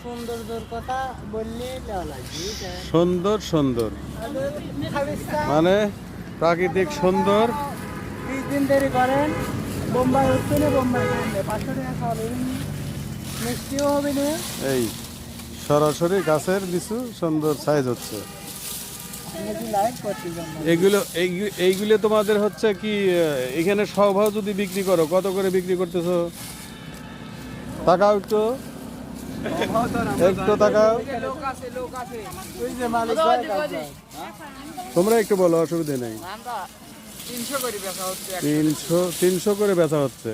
সৌন্দর্যের কথা বললে সুন্দর সুন্দর মানে প্রাকৃতিক সুন্দর। 20 দিন দেরি করেন বোম্বাই হচ্ছে না, বোম্বাই 500 টাকা খাওয়ালে মিষ্টিও হবে না। এই সরাসরি গাছের লিচু সুন্দর সাইজ হচ্ছে। এইগুলো তোমাদের হচ্ছে কি এখানে সবভাও যদি বিক্রি করো কত করে বিক্রি করতেছো? টাকাও একটু একটু টাকাও তোমরা একটু বলো, অসুবিধা নেই। 300 করে বেচা হচ্ছে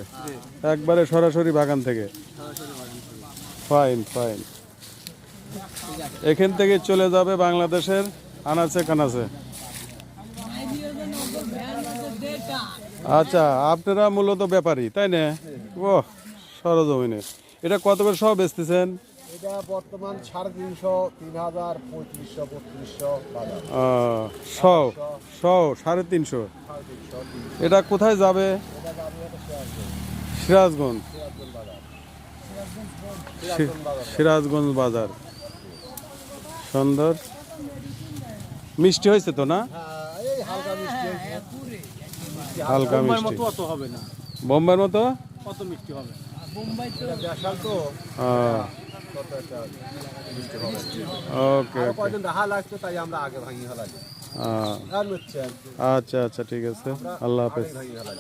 একবারে সরাসরি বাগান থেকে। Fine fine. এখান থেকে চলে যাবে বাংলাদেশের আনাচে কানাচে। আচ্ছা, আপনারা মূলত ব্যাপারী তাই না? ও সরজমিনে এটা কত করে সব বেচতেছেন? এটা বর্তমান 350, 3000, 3500, 3200 বাজার। সব 350। এটা কোথায় যাবে? সিরাজগঞ্জ। সিরাজগঞ্জ বাজার। সুন্দর মিষ্টি হয়েছে তো না? এই হালকা মিষ্টি হয়েছে। হালকা মিষ্টি অত হবে না, বোম্বাইয়ের মতো কত মিষ্টি হবে বোম্বাই তো দেশাল তো কত একটা মিষ্টি হবে। ওকে আর কয়দিন রাহা লাগছে তাই আমরা আগে ভাঙি হলাই। আর বুঝছেন, আচ্ছা আচ্ছা ঠিক আছে, আল্লাহ হাফেজ। ভাঙি হলাই।